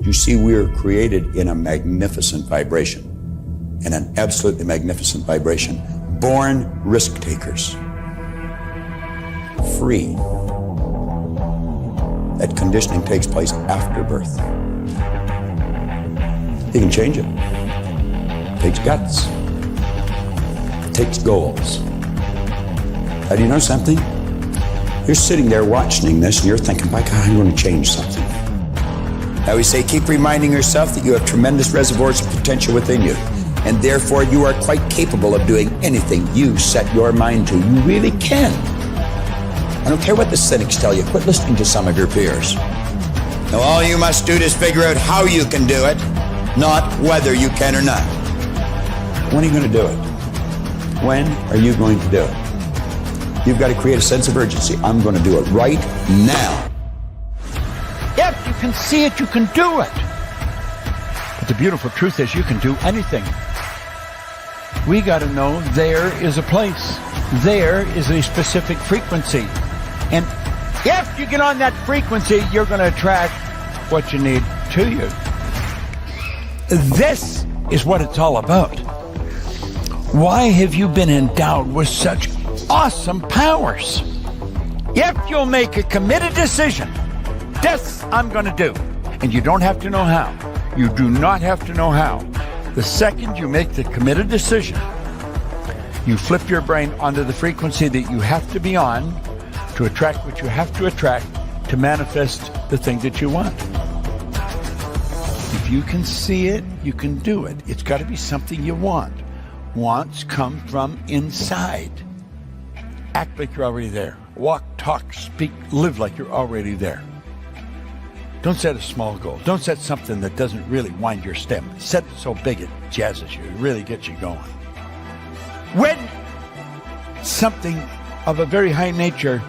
You see, we are created in a magnificent vibration, in an absolutely magnificent vibration. Born risk takers. Free. That conditioning takes place after birth. You can change it. It takes guts. It takes goals. Now, do you know something? You're sitting there watching this and you're thinking, by God, I'm going to change something. I always say, keep reminding yourself that you have tremendous reservoirs of potential within you, and therefore you are quite capable of doing anything you set your mind to. You really can. I don't care what the cynics tell you. Quit listening to some of your peers. Now, all you must do is figure out how you can do it, not whether you can or not. When are you going to do it? When are you going to do it? You've got to create a sense of urgency. I'm going to do it right now. If you can see it, you can do it. But the beautiful truth is you can do anything. We got to know there is a place. There is a specific frequency. And if you get on that frequency, you're going to attract what you need to you. This is what it's all about. Why have you been endowed with such awesome powers? If you'll make a committed decision, this I'm going to do. And you don't have to know how. You do not have to know how. The second you make the committed decision, you flip your brain onto the frequency that you have to be on to attract what you have to attract to manifest the thing that you want. If you can see it, you can do it. It's got to be something you want. Wants come from inside. Act like you're already there. Walk, talk, speak, live like you're already there. Don't set a small goal. Don't set something that doesn't really wind your step. Set it so big it jazzes you. It really gets you going. When something of a very high nature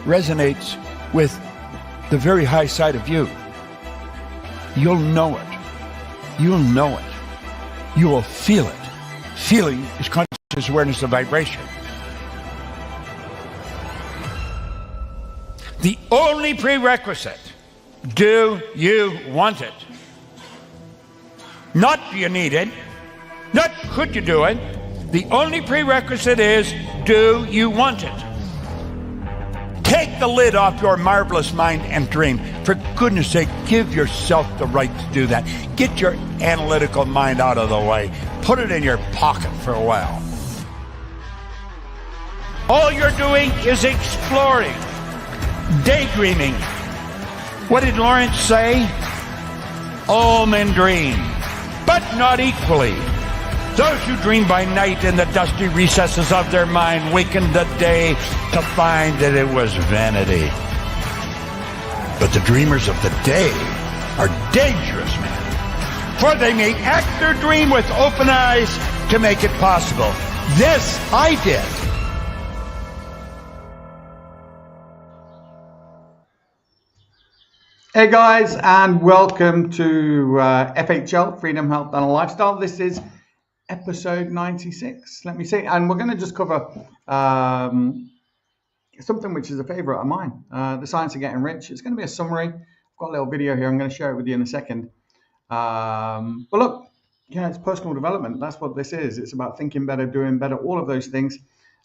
resonates with the very high side of you, you'll know it. You'll know it. You will feel it. Feeling is conscious awareness of vibration. The only prerequisite, do you want it? Not do you need it, not could you do it. The only prerequisite is, do you want it? Take the lid off your marvelous mind and dream. For goodness sake, give yourself the right to do that. Get your analytical mind out of the way. Put it in your pocket for a while. All you're doing is exploring, daydreaming. What did Lawrence say? All men dream, but not equally. Those who dream by night in the dusty recesses of their mind waken the day to find that it was vanity. But the dreamers of the day are dangerous men, for they may act their dream with open eyes to make it possible. This I did. Hey guys, and welcome to FHL, Freedom, Health and Lifestyle. This is episode 96. Let me see. And we're going to just cover something which is a favorite of mine, the science of getting rich. It's going to be a summary. I've got a little video here. I'm going to share it with you in a second. But look, yeah, it's personal development. That's what this is. It's about thinking better, doing better, all of those things.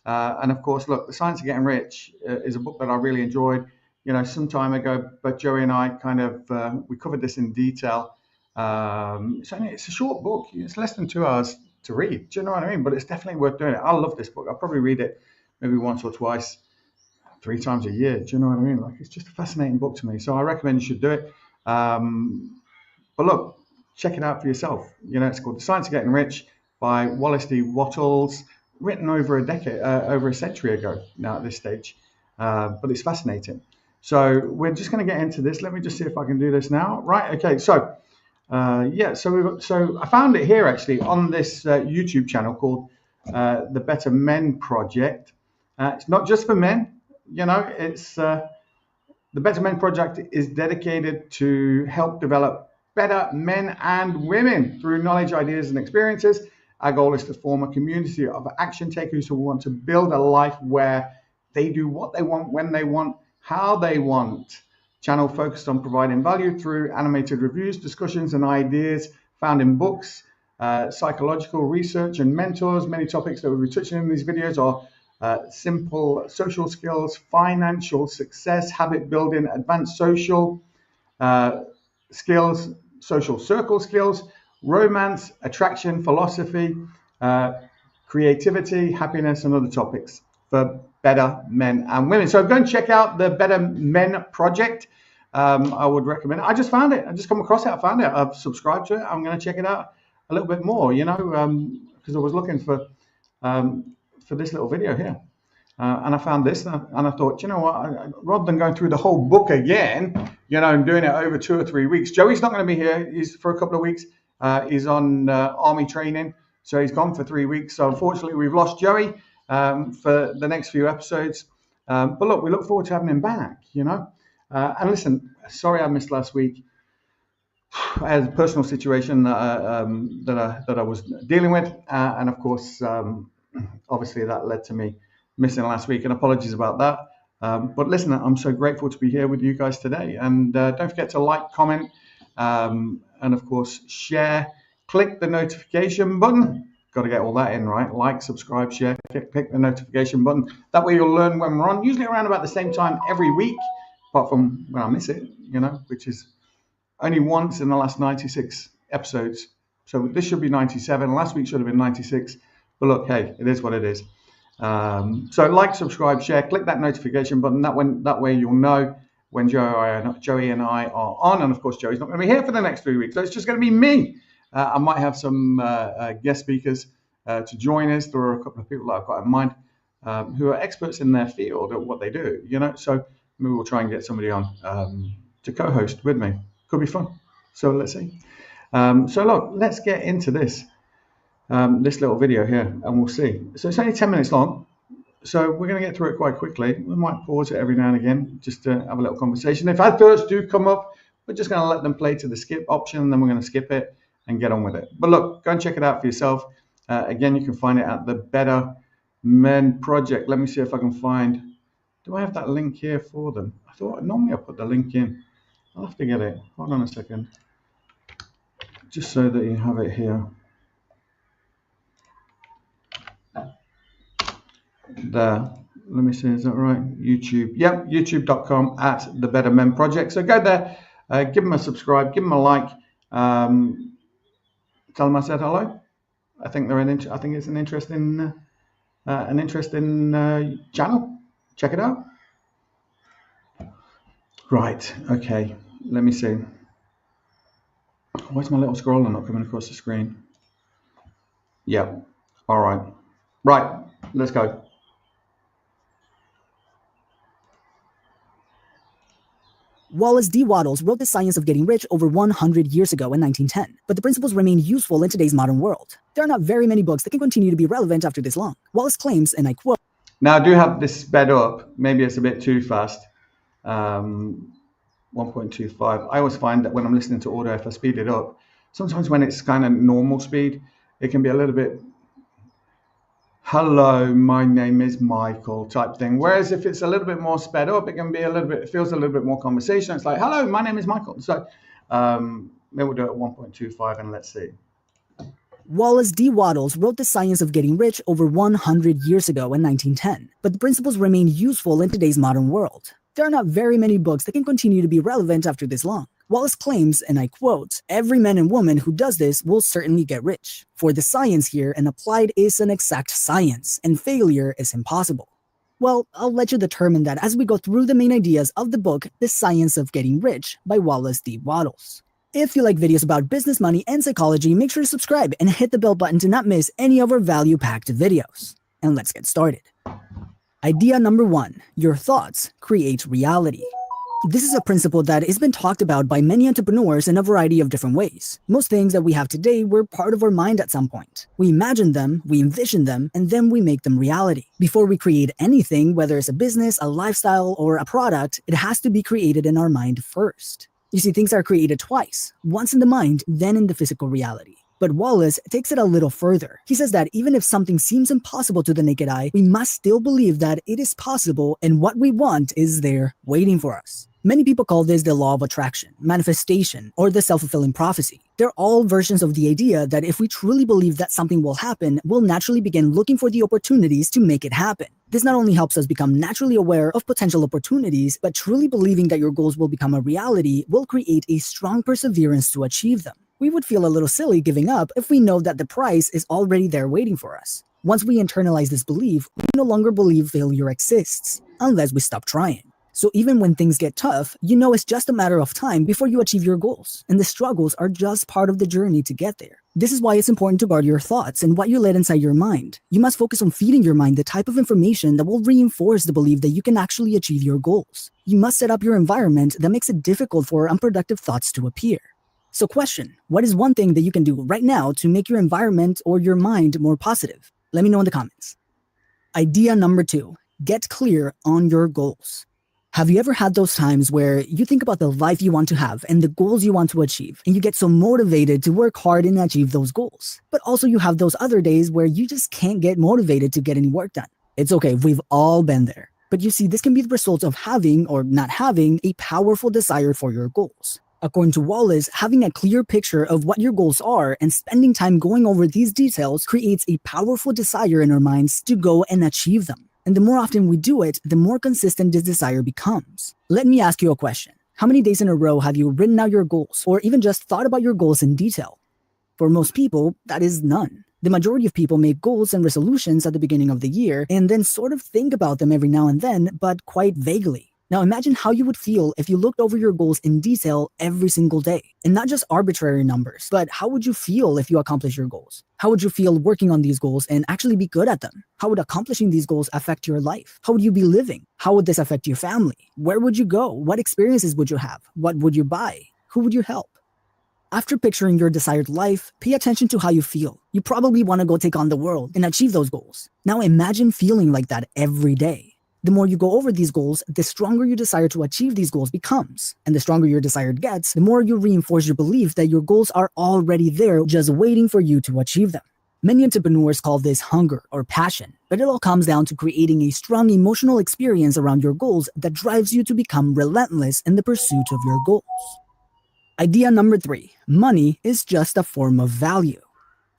And of course, look, the science of getting rich is a book that I really enjoyed, you know, some time ago, but Joey and I kind of, we covered this in detail. So it's a short book. It's less than 2 hours to read. Do you know what I mean? But it's definitely worth doing it. I love this book. I'll probably read it maybe once or twice, 3 times a year. Do you know what I mean? Like, it's just a fascinating book to me. So I recommend you should do it. But look, check it out for yourself. You know, it's called The Science of Getting Rich by Wallace Wattles, written over a decade, over a century ago now at this stage. But it's fascinating. So we're just going to get into this. Let me just see if I can do this now. Right. Okay. So, so I found it here actually on this YouTube channel called the Better Men Project. It's not just for men, you know, it's the Better Men Project is dedicated to help develop better men and women through knowledge, ideas, and experiences. Our goal is to form a community of action takers who want to build a life where they do what they want, when they want, how they want. channel focused on providing value through animated reviews, discussions, and ideas found in books, psychological research, and mentors. Many topics that we'll be touching in these videos are simple social skills, financial success, habit building, advanced social skills, social circle skills, romance, attraction, philosophy, creativity, happiness, and other topics for better men and women. So go and check out the Better Men Project. I would recommend it. I just found it. I just come across it. I found it. I've subscribed to it. I'm going to check it out a little bit more, because I was looking for this little video here. And I found this, and I thought, you know what, rather than going through the whole book again, and doing it over 2 or 3 weeks. Joey's not going to be here. He's for a couple of weeks. He's on army training, so he's gone for 3 weeks. So unfortunately, we've lost Joey for the next few episodes. But look, we look forward to having him back, And listen, sorry I missed last week. I had a personal situation that I was dealing with, and of course, obviously that led to me missing last week, and apologies about that. But listen, I'm so grateful to be here with you guys today. And don't forget to like, comment, and of course, share. Click the notification button. Got to get all that in, right? Like, subscribe, share, click the notification button. That way you'll learn when we're on, usually around about the same time every week, apart from when I miss it, which is only once in the last 96 episodes. So this should be 97. Last week should have been 96. But look, hey, it is what it is. So like, subscribe, share, click that notification button. That way you'll know when Joey and I are on. And of course, Joey's not going to be here for the next 3 weeks. So it's just going to be me. I might have some guest speakers to join us. There are a couple of people that I've got in mind who are experts in their field at what they do. So maybe we'll try and get somebody on to co-host with me. Could be fun. So let's see. So look, let's get into this little video here, and we'll see. So it's only 10 minutes long, so we're going to get through it quite quickly. We might pause it every now and again just to have a little conversation. If adverts do come up, we're just going to let them play to the skip option, and then we're going to skip it and get on with it. But look, go and check it out for yourself. Again, you can find it at the Better Men Project. Let me see if I can find. Do I have that link here for them? I thought normally I put the link in. I'll have to get it. Hold on a second, just so that you have it here. There, let me see, is that right? YouTube, yep, youtube.com at the Better Men Project. So go there, give them a subscribe, give them a like, tell them I said hello. I think I think it's an interesting channel. Check it out. Right, okay, let me see. Why's my little scroller not coming across the screen? Yep, all right. Right, let's go. Wallace D. Wattles wrote The Science of Getting Rich over 100 years ago in 1910, but the principles remain useful in today's modern world. There are not very many books that can continue to be relevant after this long. Wallace claims, and I quote, Now I do have this sped up. Maybe it's a bit too fast. 1.25. I always find that when I'm listening to audio, if I speed it up, sometimes when it's kind of normal speed, it can be a little bit hello, my name is Michael type thing. Whereas if it's a little bit more sped up, it can be it feels a little bit more conversation. It's like, hello, my name is Michael. So maybe we'll do it at 1.25 and let's see. Wallace D. Wattles wrote The Science of Getting Rich over 100 years ago in 1910, but the principles remain useful in today's modern world. There are not very many books that can continue to be relevant after this long. Wallace claims, and I quote, every man and woman who does this will certainly get rich. For the science here and applied is an exact science, and failure is impossible. Well, I'll let you determine that as we go through the main ideas of the book, The Science of Getting Rich by Wallace D. Wattles. If you like videos about business, money, and psychology, make sure to subscribe and hit the bell button to not miss any of our value-packed videos. And let's get started. Idea number 1, your thoughts create reality. This is a principle that has been talked about by many entrepreneurs in a variety of different ways. Most things that we have today were part of our mind at some point. We imagine them, we envision them, and then we make them reality. Before we create anything, whether it's a business, a lifestyle, or a product, it has to be created in our mind first. You see, things are created twice, once in the mind, then in the physical reality. But Wallace takes it a little further. He says that even if something seems impossible to the naked eye, we must still believe that it is possible and what we want is there waiting for us. Many people call this the law of attraction, manifestation, or the self-fulfilling prophecy. They're all versions of the idea that if we truly believe that something will happen, we'll naturally begin looking for the opportunities to make it happen. This not only helps us become naturally aware of potential opportunities, but truly believing that your goals will become a reality will create a strong perseverance to achieve them. We would feel a little silly giving up if we know that the prize is already there waiting for us. Once we internalize this belief, we no longer believe failure exists, unless we stop trying. So even when things get tough, you know it's just a matter of time before you achieve your goals, and the struggles are just part of the journey to get there. This is why it's important to guard your thoughts and what you let inside your mind. You must focus on feeding your mind the type of information that will reinforce the belief that you can actually achieve your goals. You must set up your environment that makes it difficult for unproductive thoughts to appear. So question, what is one thing that you can do right now to make your environment or your mind more positive? Let me know in the comments. Idea number 2, get clear on your goals. Have you ever had those times where you think about the life you want to have and the goals you want to achieve, and you get so motivated to work hard and achieve those goals? But also you have those other days where you just can't get motivated to get any work done. It's okay, we've all been there. But you see, this can be the result of having or not having a powerful desire for your goals. According to Wallace, having a clear picture of what your goals are and spending time going over these details creates a powerful desire in our minds to go and achieve them. And the more often we do it, the more consistent this desire becomes. Let me ask you a question. How many days in a row have you written out your goals or even just thought about your goals in detail? For most people, that is none. The majority of people make goals and resolutions at the beginning of the year and then sort of think about them every now and then, but quite vaguely. Now imagine how you would feel if you looked over your goals in detail every single day. And not just arbitrary numbers, but how would you feel if you accomplish your goals? How would you feel working on these goals and actually be good at them? How would accomplishing these goals affect your life? How would you be living? How would this affect your family? Where would you go? What experiences would you have? What would you buy? Who would you help? After picturing your desired life, pay attention to how you feel. You probably want to go take on the world and achieve those goals. Now imagine feeling like that every day. The more you go over these goals, the stronger your desire to achieve these goals becomes. And the stronger your desire gets, the more you reinforce your belief that your goals are already there, just waiting for you to achieve them. Many entrepreneurs call this hunger or passion, but it all comes down to creating a strong emotional experience around your goals that drives you to become relentless in the pursuit of your goals. Idea number 3, money is just a form of value.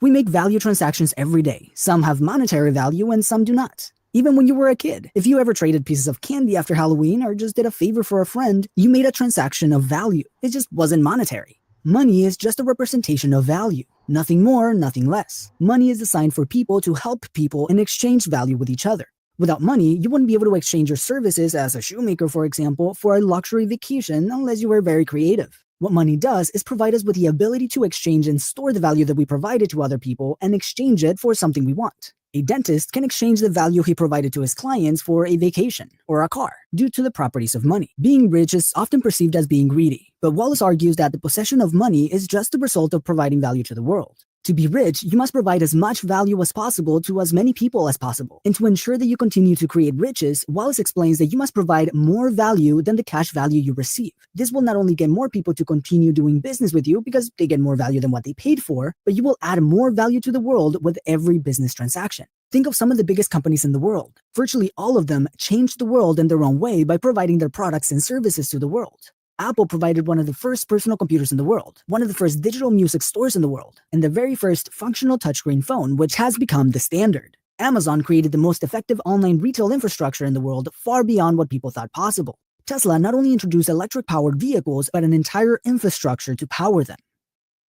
We make value transactions every day. Some have monetary value and some do not. Even when you were a kid, if you ever traded pieces of candy after Halloween or just did a favor for a friend, you made a transaction of value. It just wasn't monetary. Money is just a representation of value. Nothing more, nothing less. Money is designed for people to help people and exchange value with each other. Without money, you wouldn't be able to exchange your services as a shoemaker, for example, for a luxury vacation unless you were very creative. What money does is provide us with the ability to exchange and store the value that we provided to other people and exchange it for something we want. A dentist can exchange the value he provided to his clients for a vacation or a car due to the properties of money. Being rich is often perceived as being greedy, but Wallace argues that the possession of money is just the result of providing value to the world. To be rich, you must provide as much value as possible to as many people as possible. And to ensure that you continue to create riches, Wallace explains that you must provide more value than the cash value you receive. This will not only get more people to continue doing business with you because they get more value than what they paid for, but you will add more value to the world with every business transaction. Think of some of the biggest companies in the world. Virtually all of them changed the world in their own way by providing their products and services to the world. Apple provided one of the first personal computers in the world, one of the first digital music stores in the world, and the very first functional touchscreen phone, which has become the standard. Amazon created the most effective online retail infrastructure in the world, far beyond what people thought possible. Tesla not only introduced electric-powered vehicles, but an entire infrastructure to power them.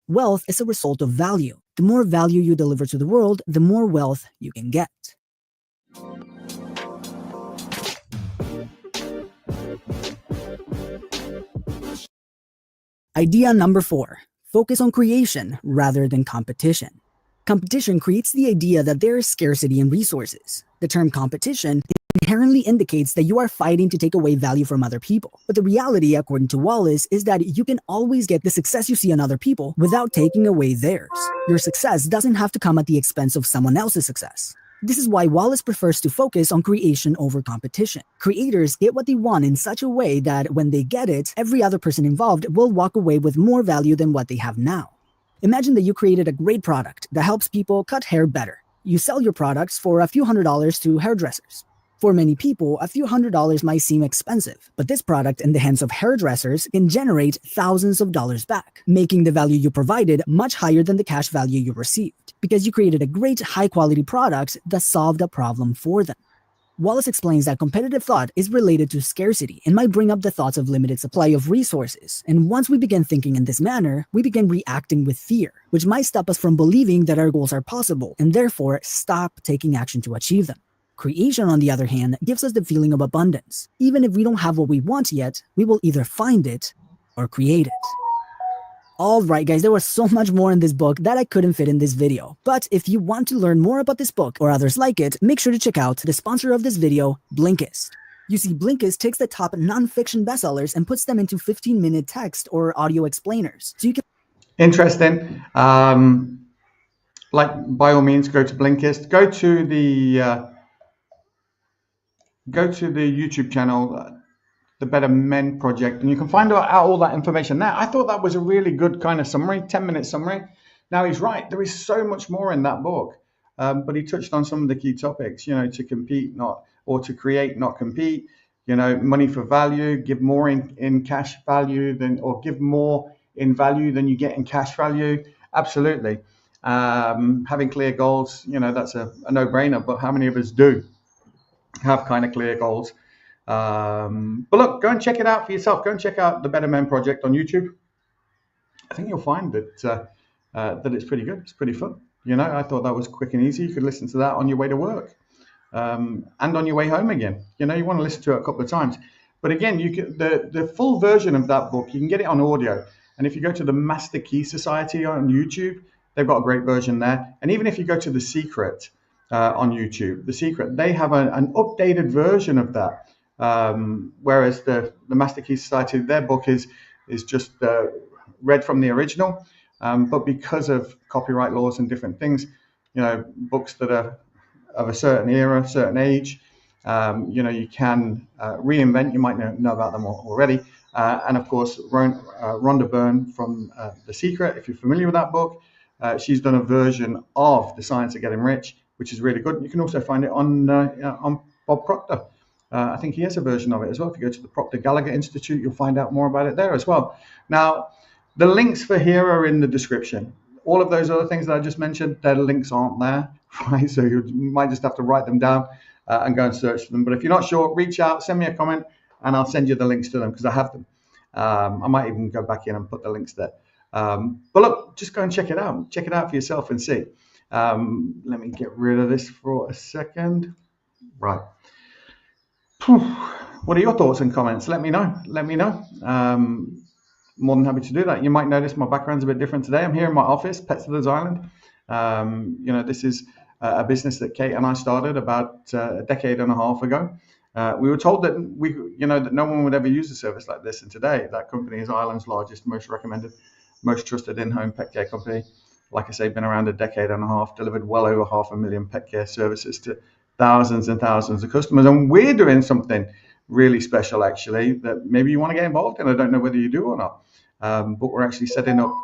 Wealth is a result of value. The more value you deliver to the world, the more wealth you can get. Idea number 4, focus on creation rather than competition. Competition creates the idea that there is scarcity in resources. The term competition inherently indicates that you are fighting to take away value from other people. But the reality, according to Wallace, is that you can always get the success you see in other people without taking away theirs. Your success doesn't have to come at the expense of someone else's success. This is why Wallace prefers to focus on creation over competition. Creators get what they want in such a way that when they get it, every other person involved will walk away with more value than what they have now. Imagine that you created a great product that helps people cut hair better. You sell your products for a few $100s to hairdressers. For many people, a few $100s might seem expensive, but this product in the hands of hairdressers can generate thousands of dollars back, making the value you provided much higher than the cash value you received, because you created a great high-quality product that solved a problem for them. Wallace explains that competitive thought is related to scarcity and might bring up the thoughts of limited supply of resources. And once we begin thinking in this manner, we begin reacting with fear, which might stop us from believing that our goals are possible and therefore stop taking action to achieve them. Creation, on the other hand, gives us the feeling of abundance. Even if we don't have what we want yet, we will either find it or create it. Alright guys, there was so much more in this book that I couldn't fit in this video. But if you want to learn more about this book or others like it, make sure to check out the sponsor of this video, Blinkist. You see, Blinkist takes the top non-fiction bestsellers and puts them into 15-minute text or audio explainers. So you can... Interesting. Like, by all means, go to Blinkist. Go to the YouTube channel, The Better Men Project, and you can find out all that information there. I thought that was a really good kind of summary, 10-minute summary. Now, he's right. There is so much more in that book, but he touched on some of the key topics, to compete, or to create, not compete, money for value, give more in cash value or give more in value than you get in cash value. Absolutely. Having clear goals, that's a no-brainer, but how many of us do have kind of clear goals? But look, go and check it out for yourself. Go and check out the Better Men Project on YouTube. I think you'll find that it's pretty good. It's pretty fun. I thought that was quick and easy. You could listen to that on your way to work, and on your way home again. You want to listen to it a couple of times. But again, you can the full version of that book, you can get it on audio. And if you go to the Master Key Society on YouTube, they've got a great version there. And even if you go to The Secret on YouTube, The Secret, they have an updated version of that. Whereas the Master Key Society, their book is just read from the original, but because of copyright laws and different things, books that are of a certain era, certain age, you can reinvent. You might know about them already, and of course, Rhonda Byrne from The Secret. If you're familiar with that book, she's done a version of The Science of Getting Rich, which is really good. You can also find it on Bob Proctor. I think he has a version of it as well. If you go to the Proctor Gallagher Institute, you'll find out more about it there as well. Now, the links for here are in the description. All of those other things that I just mentioned, their links aren't there, right? So you might just have to write them down and go and search for them. But if you're not sure, reach out, send me a comment, and I'll send you the links to them because I have them. I might even go back in and put the links there. But look, just go and check it out. Check it out for yourself and see. Let me get rid of this for a second. Right. What are your thoughts and comments? Let me know. More than happy to do that. You might notice my background's a bit different today. I'm here in my office, Petslidders Island. This is a business that Kate and I started about a decade and a half ago. We were told that that no one would ever use a service like this, and today that company is Ireland's largest, most recommended, most trusted in-home pet care company. Like I say, been around a decade and a half, delivered well over 500,000 pet care services to thousands and thousands of customers. And we're doing something really special, actually, that maybe you want to get involved in. I don't know whether you do or not, but we're actually setting up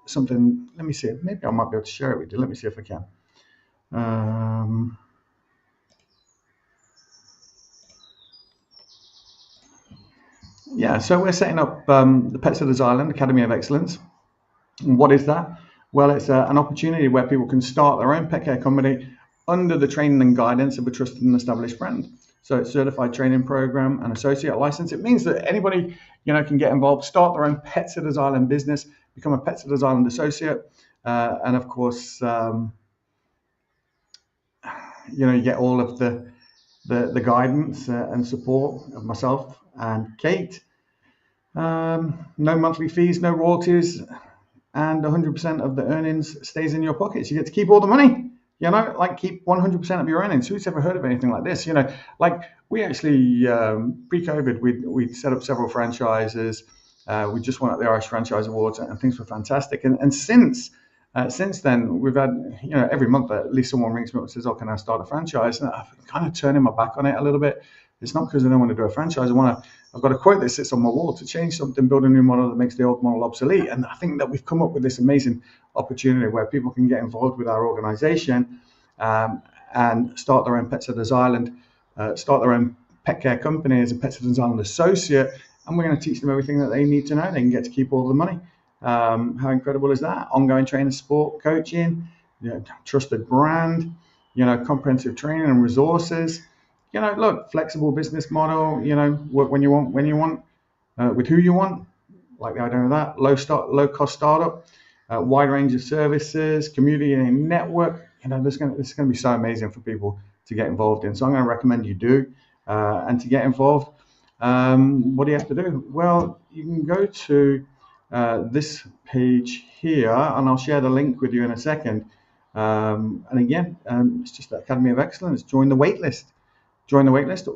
something. Let me see. Maybe I might be able to share it with you. Let me see if I can. So we're setting up the Petslidders Island Academy of Excellence. And what is that? Well, it's an opportunity where people can start their own pet care company under the training and guidance of a trusted and established brand. So it's certified training program and associate license. It means that anybody, can get involved, start their own Petslidders Island business, become a Petslidders Island associate, and of course, you get all of the guidance and support of myself and Kate. No monthly fees, no royalties, and 100% of the earnings stays in your pockets. You get to keep all the money. Keep 100% of your earnings. Who's ever heard of anything like this? We actually, pre-COVID, we'd set up several franchises. We just won at the Irish Franchise Awards, and things were fantastic. And since then, we've had, every month at least someone rings me up and says, "Oh, can I start a franchise?" And I've kind of turning my back on it a little bit. It's not because I don't want to do a franchise. I want I've got a quote that sits on my wall: to change something, build a new model that makes the old model obsolete. And I think that we've come up with this amazing opportunity where people can get involved with our organization and start their own Pet Sitters Island, start their own pet care company as a Pet Sitters Island associate, and we're going to teach them everything that they need to know. They can get to keep all the money. How incredible is that? Ongoing training, support, coaching, trusted brand, comprehensive training and resources. Look, flexible business model. Work when you want, with who you want. Like the idea of that. Low cost startup. Wide range of services, community and network. This is going to be so amazing for people to get involved in. So I'm going to recommend you do. And to get involved, what do you have to do? Well, you can go to this page here, and I'll share the link with you in a second. And again, it's just the Academy of Excellence. Join the waitlist. Join the waitlist.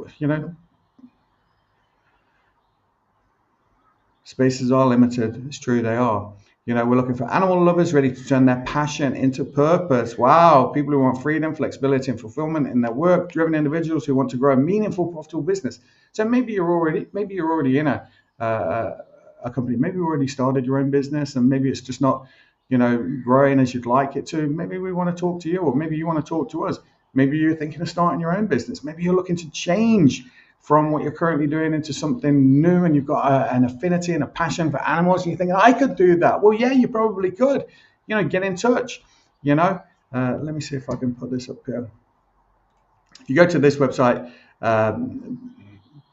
Spaces are limited. It's true, they are. We're looking for animal lovers ready to turn their passion into purpose. Wow. People who want freedom, flexibility, and fulfillment in their work. Driven individuals who want to grow a meaningful, profitable business. So maybe you're already in a company. Maybe you already started your own business, and maybe it's just not, growing as you'd like it to. Maybe we want to talk to you, or maybe you want to talk to us. Maybe you're thinking of starting your own business. Maybe you're looking to change from what you're currently doing into something new, and you've got an affinity and a passion for animals, and you think, I could do that. Well, yeah, you probably could. Get in touch. Let me see if I can put this up here. If you go to this website,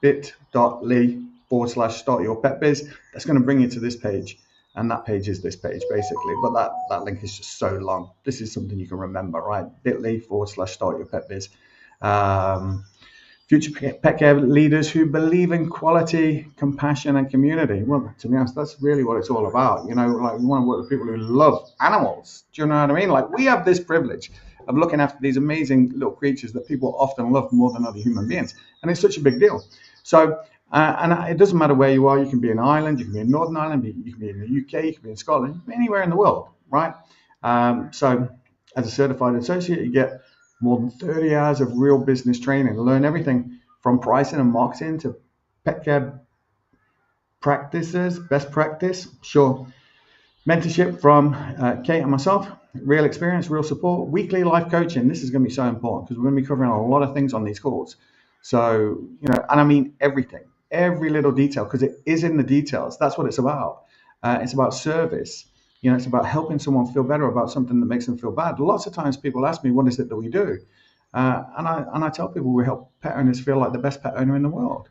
bit.ly/startyourpetbiz, that's going to bring you to this page. And that page is this page, basically. But that link is just so long. This is something you can remember, right? bit.ly/startyourpetbiz. Future pet care leaders who believe in quality, compassion, and community. Well, to be honest, that's really what it's all about. We want to work with people who love animals. Do you know what I mean? We have this privilege of looking after these amazing little creatures that people often love more than other human beings. And it's such a big deal. So, and it doesn't matter where you are. You can be in Ireland, you can be in Northern Ireland, you can be in the UK, you can be in Scotland, you can be anywhere in the world, right? So as a certified associate, you get more than 30 hours of real business training. Learn everything from pricing and marketing to pet care practices, best practice, sure. Mentorship from Kate and myself, real experience, real support, weekly life coaching. This is going to be so important because we're going to be covering a lot of things on these calls. So, and I mean everything, every little detail, because it is in the details. That's what it's about. It's about service. It's about helping someone feel better about something that makes them feel bad. Lots of times people ask me, what is it that we do? And I tell people we help pet owners feel like the best pet owner in the world.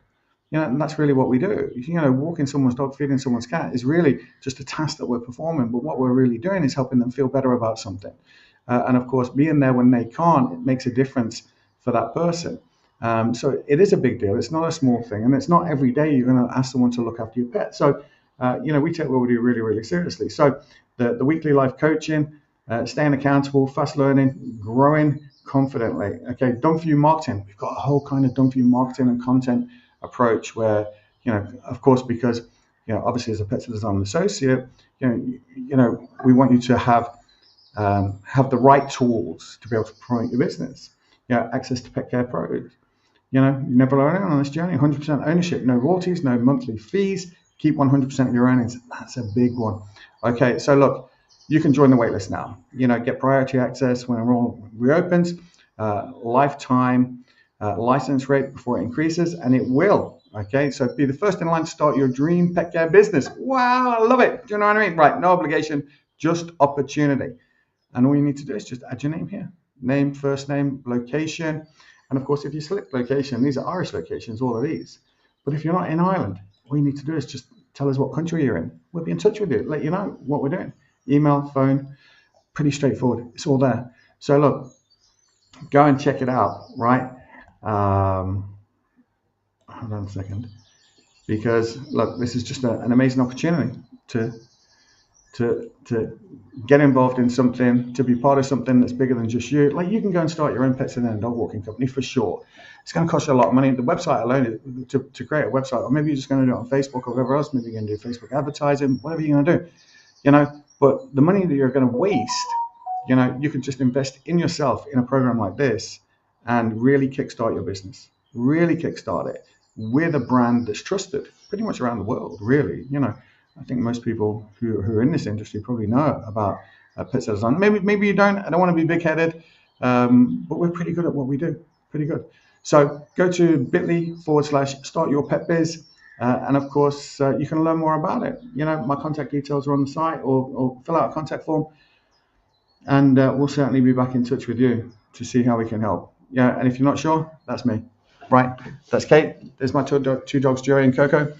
And that's really what we do. Walking someone's dog, feeding someone's cat is really just a task that we're performing. But what we're really doing is helping them feel better about something. And of course, being there when they can't, it makes a difference for that person. So it is a big deal. It's not a small thing. And it's not every day you're going to ask someone to look after your pet. So we take what we do really, really seriously. So the weekly life coaching, staying accountable, fast learning, growing confidently. Okay, done for you marketing. We've got a whole kind of done for you marketing and content approach where, of course, because, obviously as a Pet Sitters Island associate, we want you to have the right tools to be able to promote your business. Access to pet care products. You never learn on this journey. 100% ownership, no royalties, no monthly fees. Keep 100% of your earnings. That's a big one. Okay, so look, you can join the waitlist now. Get priority access when enrollment reopens, lifetime license rate before it increases, and it will. Okay, so be the first in line to start your dream pet care business. Wow, I love it. Do you know what I mean? Right, no obligation, just opportunity. And all you need to do is just add your name here. Name, first name, location. And of course, if you select location, these are Irish locations, all of these. But if you're not in Ireland, all you need to do is just tell us what country you're in. We'll be in touch with you, let you know what we're doing. Email, phone, pretty straightforward. It's all there. So look, go and check it out, right? Hold on a second. Because look, this is just an amazing opportunity to get involved in something, to be part of something that's bigger than just you. Like, you can go and start your own pet sitting and dog walking company for sure. It's going to cost you a lot of money. The website alone, to create a website, or maybe you're just going to do it on Facebook or whatever else. Maybe you're going to do Facebook advertising, whatever you're going to do. But the money that you're going to waste, you could just invest in yourself in a program like this and really kickstart your business. Really kickstart it. we're the brand that's trusted pretty much around the world, really. You know, I think most people who are in this industry probably know about Pet Design. Maybe you don't. I don't want to be big-headed, but we're pretty good at what we do. Pretty good. So go to bit.ly/startyourpetbiz, and of course you can learn more about it. You know, my contact details are on the site, or fill out a contact form, and we'll certainly be back in touch with you to see how we can help. Yeah, and if you're not sure, that's me. Right, that's Kate. There's my two dogs, Joey and Coco.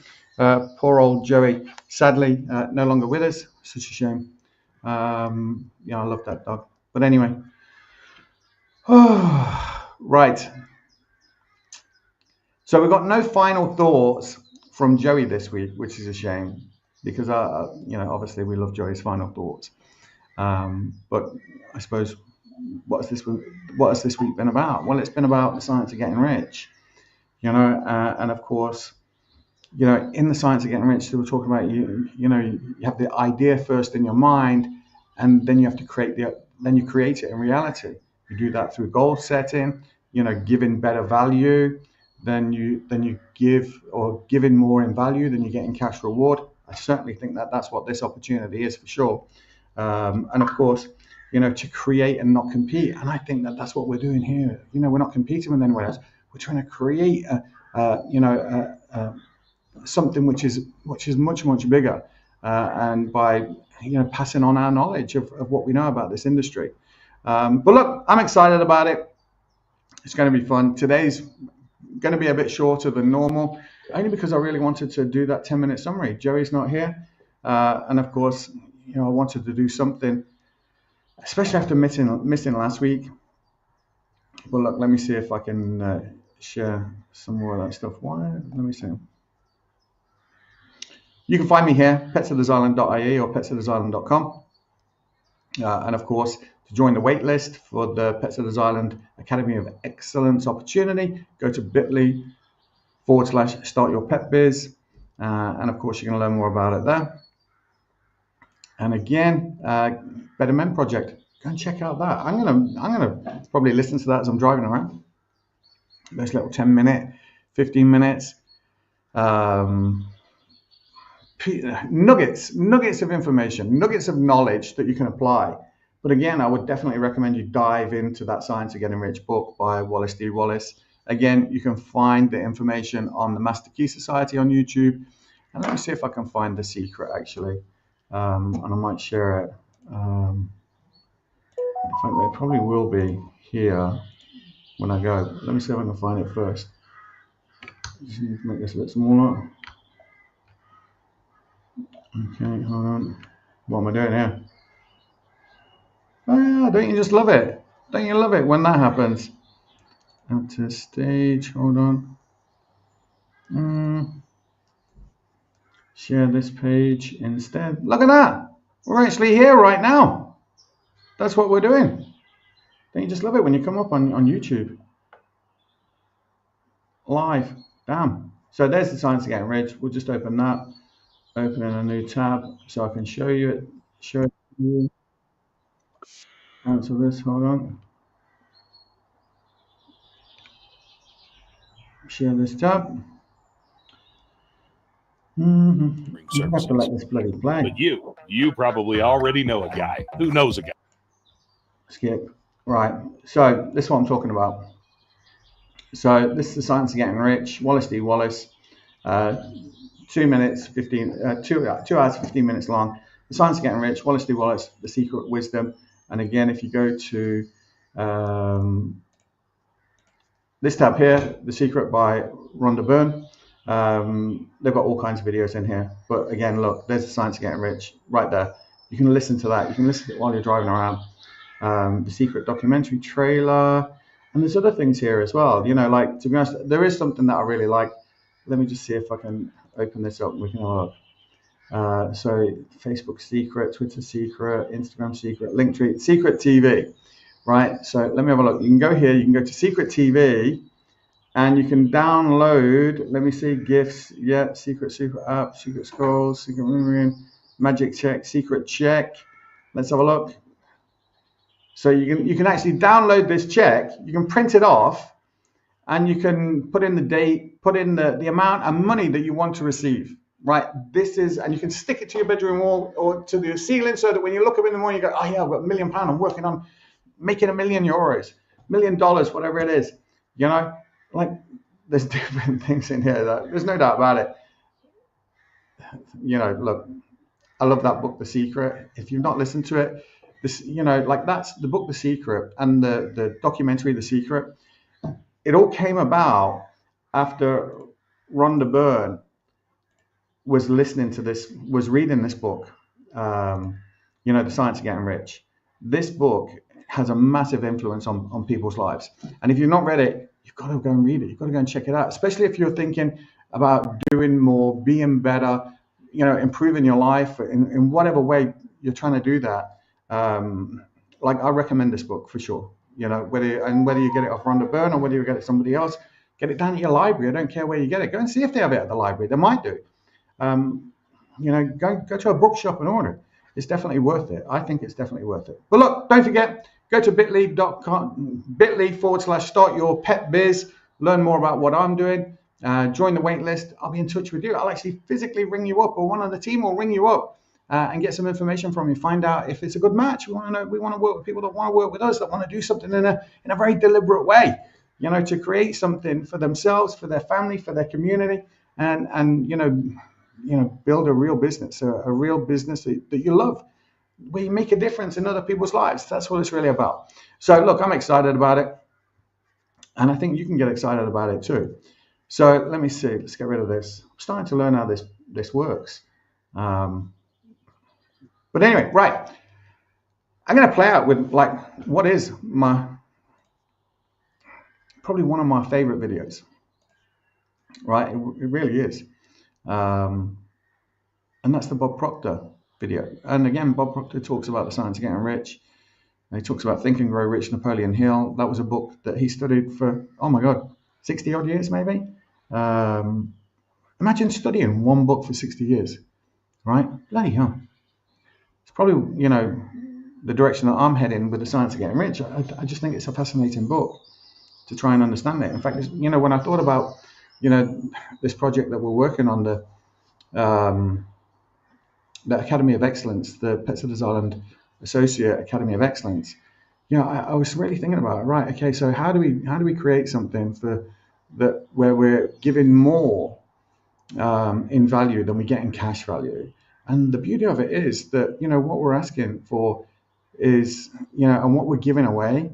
Poor old Joey, sadly, no longer with us. Such a shame. Yeah, I love that dog. But anyway, right. So we've got no final thoughts from Joey this week, which is a shame because, you know, obviously we love Joey's final thoughts. But I suppose, what has this week been about? Well, it's been about the science of getting rich. You know, and of course, you know, in the science of getting rich, we're talking about you know, you have the idea first in your mind, and then you have to create it in reality. You do that through goal setting, you know, giving better value, then you give, or giving more in value than you get in cash reward. I certainly think that's what this opportunity is for sure. And of course, you know, to create and not compete. And I think that's what we're doing here. You know, we're not competing with anyone else. We're trying to create something which is much bigger, and by, you know, passing on our knowledge of what we know about this industry. But look, I'm excited about it. It's going to be fun. Today's going to be a bit shorter than normal, only because I really wanted to do that 10-minute summary. Joey's not here, and of course, you know, I wanted to do something, especially after missing last week. But look, let me see if I can share some more of that stuff. Let me see. You can find me here, petsofthesisland.ie or petsofthesisland.com. And of course, to join the wait list for the Pets of the Island Academy of Excellence opportunity, go to bit.ly/startyourpetbiz. And of course, you can learn more about it there. And again, Better Men Project. Go and check out that. I'm gonna probably listen to that as I'm driving around. Those little 10-minute, 15 minutes, nuggets of information, nuggets of knowledge that you can apply. But again, I would definitely recommend you dive into that Science of Getting Rich book by Wallace D. Wallace. Again, you can find the information on the Master Key Society on YouTube. And let me see if I can find the secret actually. And I might share it. In fact, they probably will be here when I go. Let me see if I can find it first. Just need to make this a bit smaller. Okay, hold on. What am I doing here? Ah, don't you just love it? Don't you love it when that happens? Up to stage, hold on. Share this page instead. Look at that. We're actually here right now. That's what we're doing. Don't you just love it when you come up on YouTube? Live. Damn. So there's the Science of Getting Rich. We'll just open that. Open in a new tab so I can show you it. Show it to you. Cancel this. Hold on. Share this tab. You have to let this bloody play. But you probably already know a guy who knows a guy. Skip. Right. So this is what I'm talking about. So this is the Science of Getting Rich. Wallace D. Wallace. 2 hours, 15 minutes long. The Science of Getting Rich. Wallace D. Wallace. The Secret Wisdom. And again, if you go to this tab here, The Secret by Rhonda Byrne. They've got all kinds of videos in here. But again, look, there's the Science of Getting Rich right there. You can listen to that. You can listen to it while you're driving around. The Secret documentary trailer. And there's other things here as well. You know, like, to be honest, there is something that I really like. Let me just see if I can open this up and we can have a look. So Facebook Secret, Twitter Secret, Instagram Secret, Linktree, Secret TV, right? So let me have a look. You can go here, you can go to Secret TV, and you can download, let me see, GIFs, yeah, Secret app, Secret Scrolls, Secret Memory, Magic Check, Secret Check. Let's have a look. So you can actually download this check, you can print it off, and you can put in the date, put in the amount of money that you want to receive, right? And you can stick it to your bedroom wall or to the ceiling so that when you look up in the morning, you go, oh yeah, I've got £1 million. I'm working on making €1 million, $1 million, whatever it is, you know, like there's different things in here. There's no doubt about it. You know, look, I love that book, The Secret. If you've not listened to it, this, you know, like that's the book, The Secret, and the documentary, The Secret. It all came about after Rhonda Byrne was reading this book, you know, The Science of Getting Rich. This book has a massive influence on people's lives. And if you've not read it, you've got to go and read it. You've got to go and check it out, especially if you're thinking about doing more, being better, you know, improving your life in whatever way you're trying to do that. Like I recommend this book for sure. You know, whether you get it off Rhonda Byrne or whether you get it somebody else, get it down at your library. I don't care where you get it. Go and see if they have it at the library. They might do. You know, go to a bookshop and order it. It's definitely worth it. I think it's definitely worth it. But look, don't forget, go to bit.ly/startyourpetbiz. Learn more about what I'm doing. Join the wait list. I'll be in touch with you. I'll actually physically ring you up, or one of the team will ring you up and get some information from you. Find out if it's a good match. We want to work with people that want to work with us, that want to do something in a very deliberate way, you know, to create something for themselves, for their family, for their community, and you know, build a real business, a real business that you love, where you make a difference in other people's lives. That's what it's really about. So look, I'm excited about it, and I think you can get excited about it too. So let me see. Let's get rid of this. I'm starting to learn how this works. But anyway, right. I'm going to play out with like what is probably one of my favorite videos. Right, it really is. And that's the Bob Proctor video. And again, Bob Proctor talks about the science of getting rich. He talks about Think and Grow Rich, Napoleon Hill. That was a book that he studied for, oh my God, 60 odd years maybe. Imagine studying one book for 60 years, right? Bloody hell. It's probably, you know, the direction that I'm heading with the science of getting rich. I just think it's a fascinating book to try and understand it. In fact, you know, when I thought about, you know, this project that we're working on, the Academy of Excellence, the Petzolders Island Associate Academy of Excellence, you know, I was really thinking about it. Right, okay, so how do we create something where we're giving more in value than we get in cash value? And the beauty of it is that, you know, what we're asking for is, you know, and what we're giving away,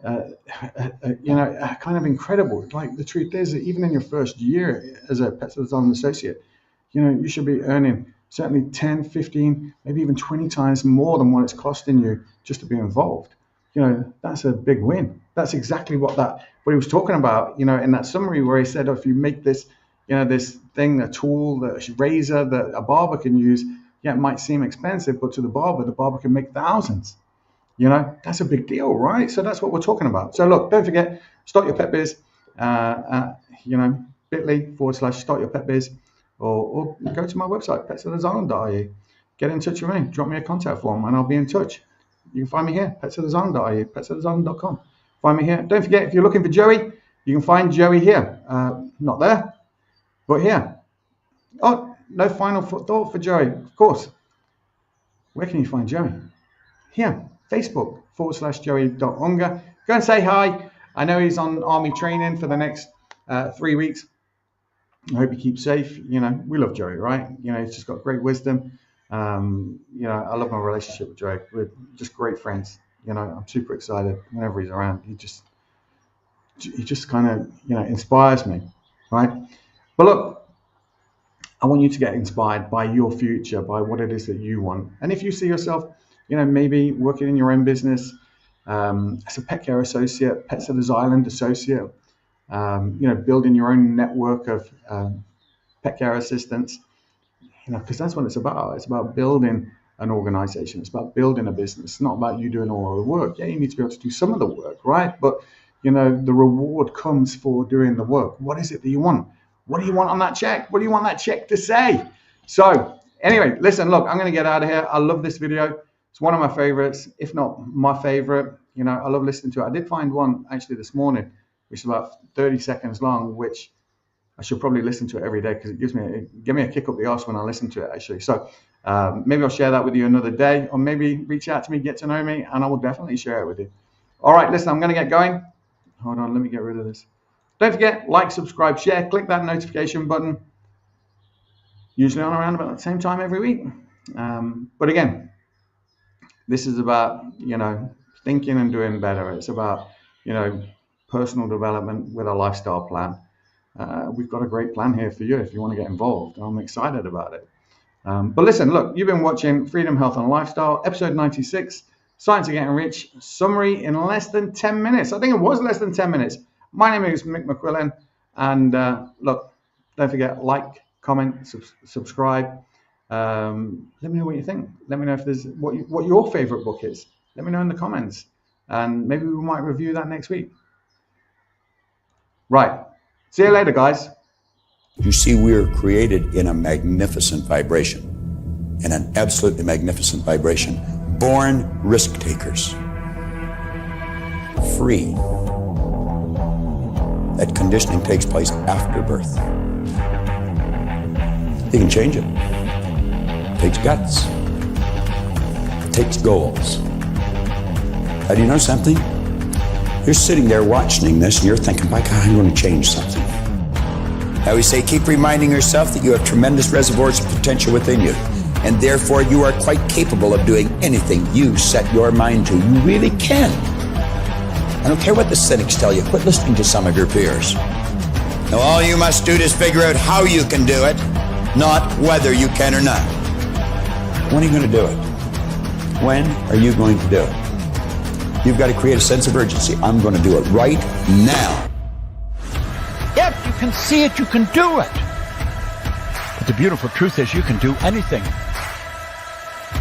you know, kind of incredible. Like the truth is that even in your first year as a Petzolders Island Associate, you know, you should be earning certainly 10, 15, maybe even 20 times more than what it's costing you just to be involved. You know, that's a big win. That's exactly what he was talking about, you know, in that summary where he said, oh, if you make this, you know, this thing, a tool, a razor that a barber can use, yeah, it might seem expensive, but to the barber can make thousands. You know, that's a big deal, right? So that's what we're talking about. So look, don't forget, Start Your Pet Biz, you know, bit.ly/startyourpetbiz, or go to my website, petsoldersisland.ie. Get in touch with me, drop me a contact form, and I'll be in touch. You can find me here, petsoldersisland.ie, petsoldersisland.com. Find me here. Don't forget, if you're looking for Joey, you can find Joey here. Not there, but here. Oh, no final thought for Joey, of course. Where can you find Joey? Here, Facebook.com/Joey.Unger. Go and say hi. I know he's on army training for the next 3 weeks. I hope he keeps safe. You know, we love Joey, right? You know, he's just got great wisdom. You know, I love my relationship with Joey. We're just great friends. You know, I'm super excited whenever he's around. He just kind of, you know, inspires me, right? But look, I want you to get inspired by your future, by what it is that you want. And if you see yourself, you know, maybe working in your own business as a pet care associate, Petzolders Island associate, you know, building your own network of pet care assistants, you know, because that's what it's about. It's about building an organization. It's about building a business. It's not about you doing all of the work. Yeah, you need to be able to do some of the work, right? But, you know, the reward comes for doing the work. What is it that you want? What do you want on that check? What do you want that check to say? So anyway, listen, look, I'm going to get out of here. I love this video. It's one of my favorites, if not my favorite. You know, I love listening to it. I did find one actually this morning which is about 30 seconds long, which I should probably listen to it every day because it gives me a kick up the arse when I listen to it, actually. So maybe I'll share that with you another day, or maybe reach out to me, get to know me, and I will definitely share it with you. All right, listen, I'm going to get going. Hold on, let me get rid of this. Don't forget, like, subscribe, share, click that notification button. Usually on around about the same time every week. But again, this is about, thinking and doing better. It's about, personal development with a lifestyle plan. We've got a great plan here for you if you want to get involved. I'm excited about it. But listen, look, you've been watching Freedom, Health and Lifestyle, episode 96, Science of Getting Rich, summary in less than 10 minutes. I think it was less than 10 minutes. My name is Mick McQuillan. And look, don't forget, like, comment, subscribe. Let me know what you think. Let me know if there's what your favorite book is. Let me know in the comments. And maybe we might review that next week. Right. See you later, guys. You see, we are created in a magnificent vibration, in an absolutely magnificent vibration. Born risk takers. Free. That conditioning takes place after birth. You can change it. It takes guts. It takes goals. Do you know something? You're sitting there watching this and you're thinking, by God, I'm going to change something. I always say, keep reminding yourself that you have tremendous reservoirs of potential within you, and therefore you are quite capable of doing anything you set your mind to. You really can. I don't care what the cynics tell you. Quit listening to some of your peers. Now, all you must do is figure out how you can do it, not whether you can or not. When are you going to do it? When are you going to do it? You've got to create a sense of urgency. I'm going to do it right now. If you can see it, you can do it. But the beautiful truth is you can do anything.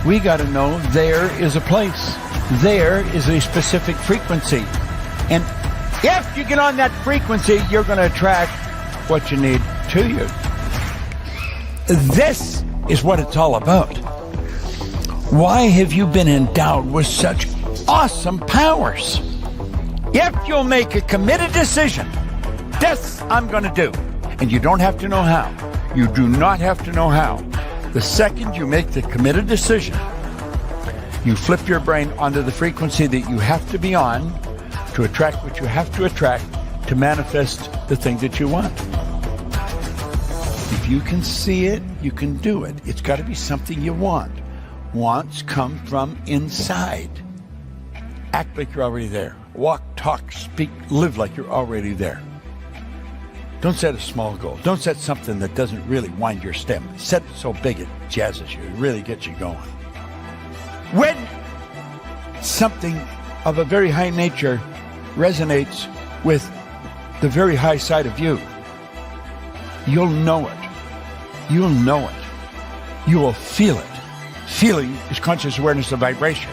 We got to know there is a place. There is a specific frequency. And if you get on that frequency, you're going to attract what you need to you. This is what it's all about. Why have you been endowed with such awesome powers? If you'll make a committed decision, this I'm going to do. And you don't have to know how. You do not have to know how. The second you make the committed decision, you flip your brain onto the frequency that you have to be on to attract what you have to attract to manifest the thing that you want. If you can see it, you can do it. It's got to be something you want. Wants come from inside. Act like you're already there. Walk, talk, speak, live like you're already there. Don't set a small goal. Don't set something that doesn't really wind your step. Set it so big it jazzes you. It really gets you going. When something of a very high nature resonates with the very high side of you, you'll know it. You'll know it. You will feel it. Feeling is conscious awareness of vibration.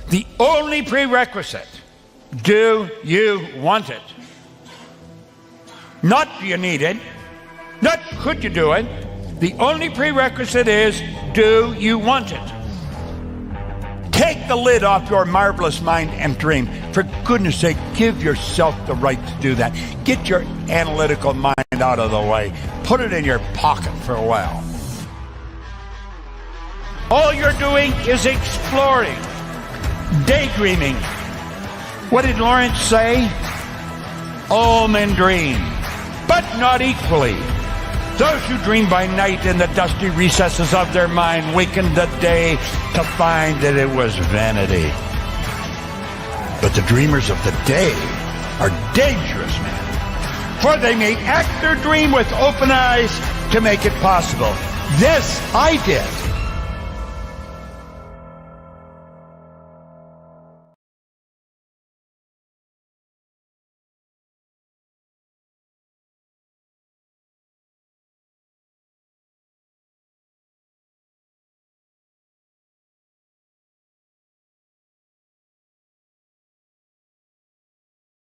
The only prerequisite, do you want it? Not do you need it, not could you do it. The only prerequisite is, do you want it? Take the lid off your marvelous mind and dream. For goodness sake, give yourself the right to do that. Get your analytical mind out of the way. Put it in your pocket for a while. All you're doing is exploring, daydreaming. What did Lawrence say? All men dream, but not equally. Those who dream by night in the dusty recesses of their mind wakened the day to find that it was vanity. But the dreamers of the day are dangerous men, for they may act their dream with open eyes to make it possible. This I did.